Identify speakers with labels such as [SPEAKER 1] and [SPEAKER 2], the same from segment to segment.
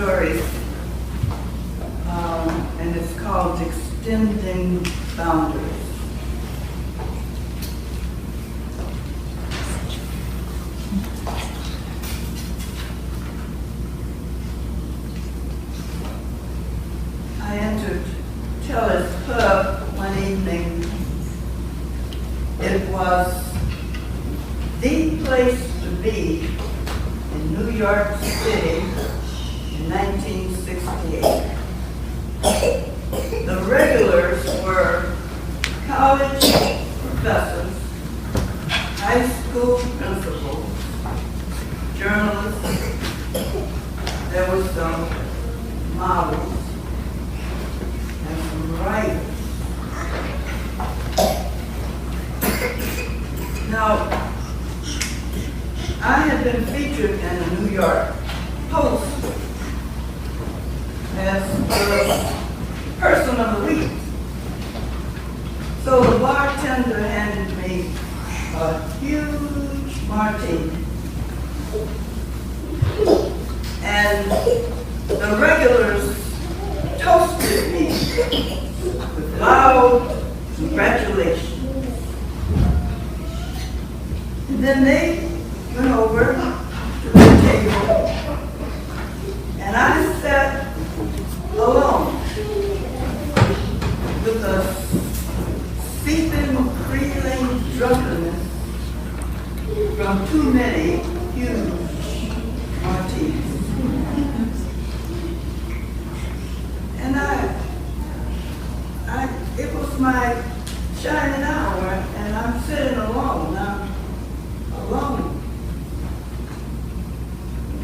[SPEAKER 1] story, and it's called Extending Boundaries. I entered Kelly's Pub one evening. It was the place to be in New York City in 1968. The regulars were college professors, high school principals, journalists. There were some models and some writers. Now, I had been featured in the New York Post as the person of the week. So the bartender handed me a huge martini. And the regulars toasted me with loud congratulations. And then they went over to the table, and I sat alone with a seeping, creeling drunkenness from too many huge martinis. And it was my shining hour, and I'm sitting alone. I'm alone.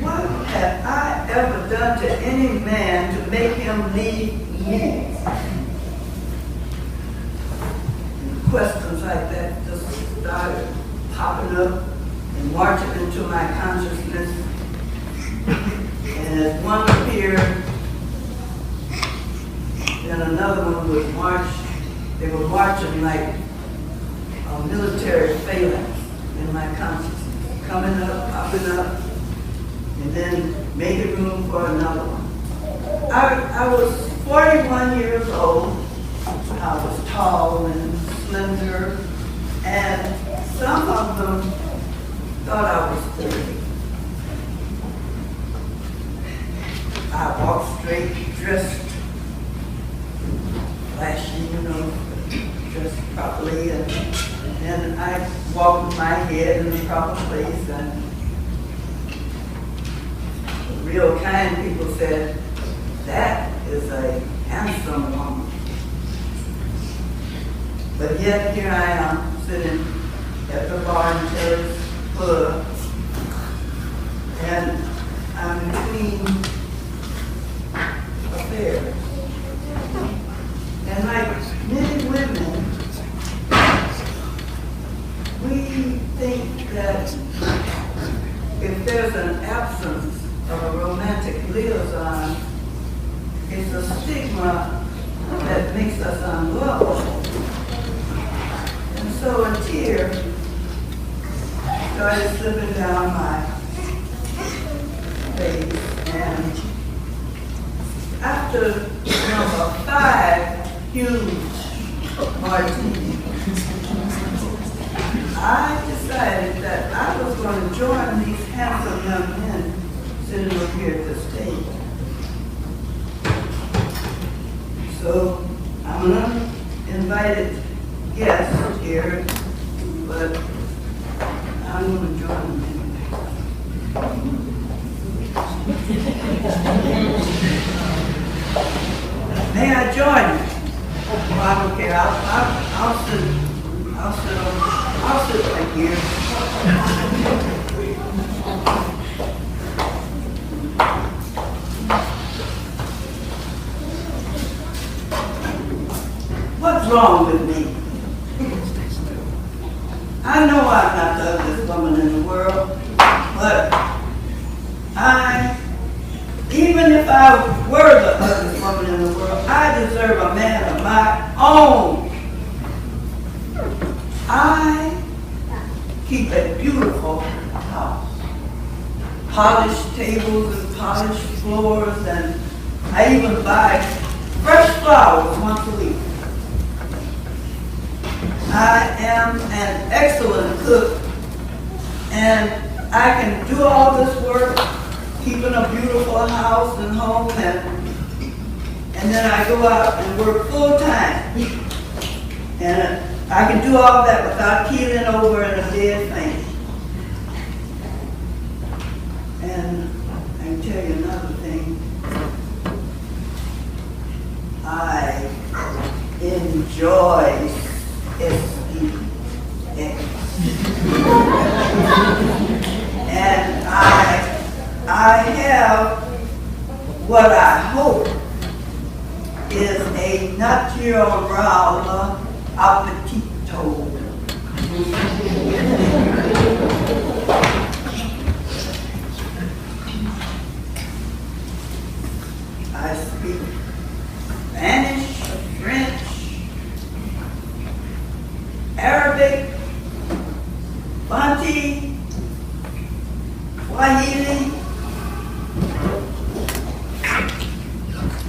[SPEAKER 1] What have I ever done to any man to make him leave me? And questions like that just started popping up and marching into my consciousness. And as one appeared, then another one would march. They were marching like a military phalanx in my consciousness, coming up, popping up, and then making room for another one. I was 41 years old. I was tall and slender, and some of them thought I was 30. I walked straight, dressed flashy, dressed properly, and I walked with my head in the proper place. And the real kind people said, "That is a handsome woman." But yet here I am sitting at the bar in Terrace Club, and I'm between affairs. And like many women, we think that if there's an absence of a romantic liaison, it's a stigma that makes us unlovable. And so a tear started slipping down my face, and after number 5 huge martinis, I decided that I was going to join these handsome young men sitting over here at this table. So I'm an uninvited guest here, but I'm going to join them. May I join you? Well, I don't care. I'll sit right here. What's wrong with me? I know I'm not the ugliest woman in the world, but even if I were the ugliest woman in the world, I deserve a man of my own. I keep a beautiful house. polished tables and polished floors, and I even buy fresh flowers once a week. I am an excellent cook, and I can do all this work, keeping a beautiful house and home, and then I go out and work full time. And I can do all that without keeling over in a dead faint. And I can tell you another thing. I enjoy SEX. And I have what I hope is a natural appetito. I speak Spanish, French, Arabic, Bantu, Swahili.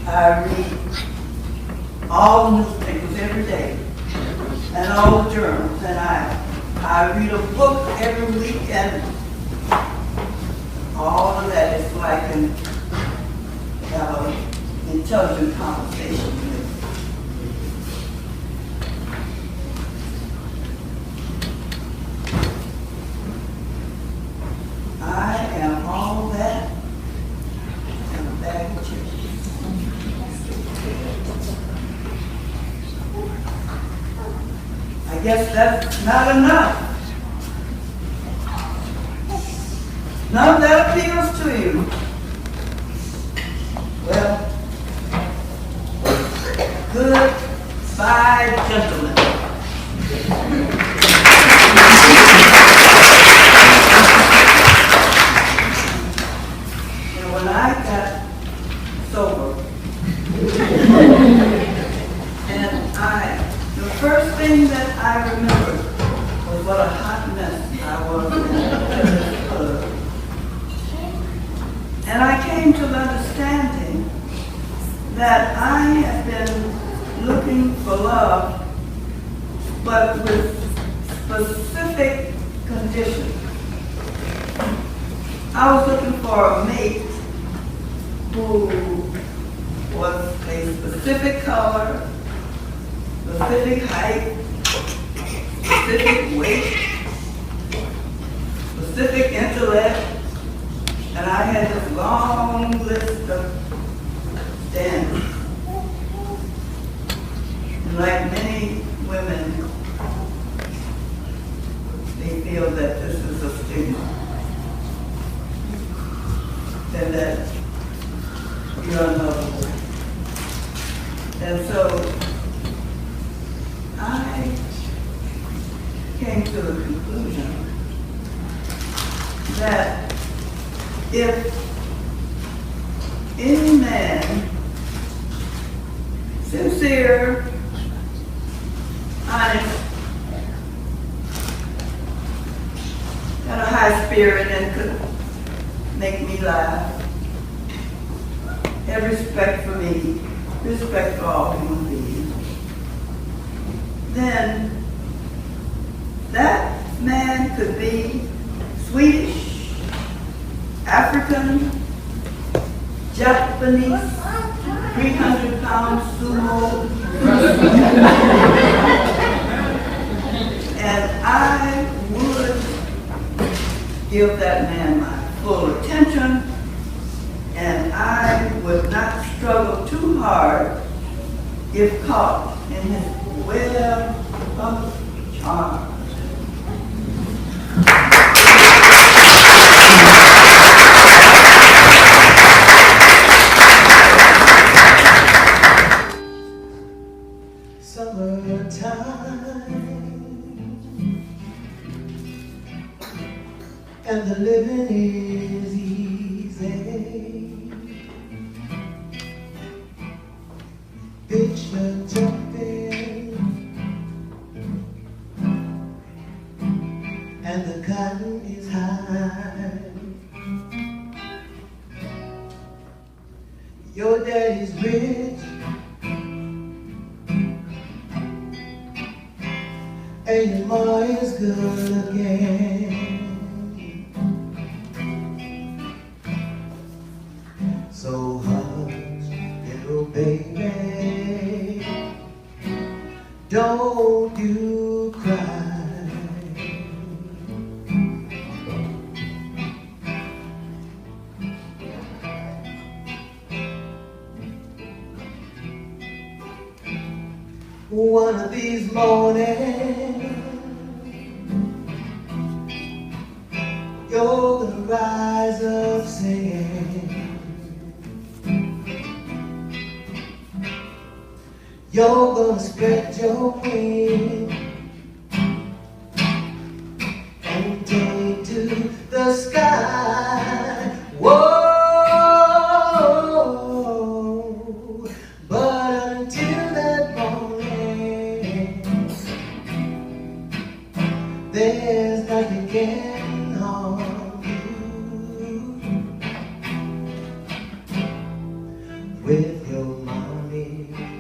[SPEAKER 1] I read all the newspapers every day and all the journals, and I read a book every week, and all of that is so I can have an intelligent conversation with. I am all that and a bag of chips. I guess that's not enough. None of that appeals to you. Well, goodbye, gentlemen. And when I got sober, and the first thing that I remembered was what a hot mess I was in this club. And I came to the understanding that I had been looking for love, but with specific conditions. I was looking for a mate who was a specific color, specific height, specific weight, specific intellect, and I had this long list of standards. And like many women, they feel that this is a stigma, and that you're unlovable. And so I came to the conclusion that if any man, sincere, honest, had a high spirit and could make me laugh, had respect for me, respect for all human beings, then that man could be Swedish, African, Japanese, 300-pound sumo, and I would give that man my full attention, and I would not struggle too hard if caught in his web of charm.
[SPEAKER 2] And the living is easy. Picture jumping, and the cotton is high. your daddy's rich, and your ma is good looking. So hush, little baby, don't you cry. One of these mornings, you're gonna rise up singing. You're gonna spread your wings and take to the sky. Whoa, but until that morning, there's nothing can harm you with your mommy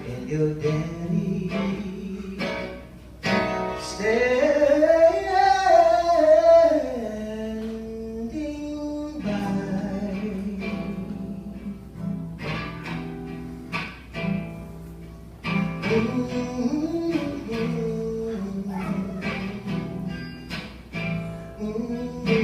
[SPEAKER 2] and your daddy standing by. Mm-hmm. Mm-hmm.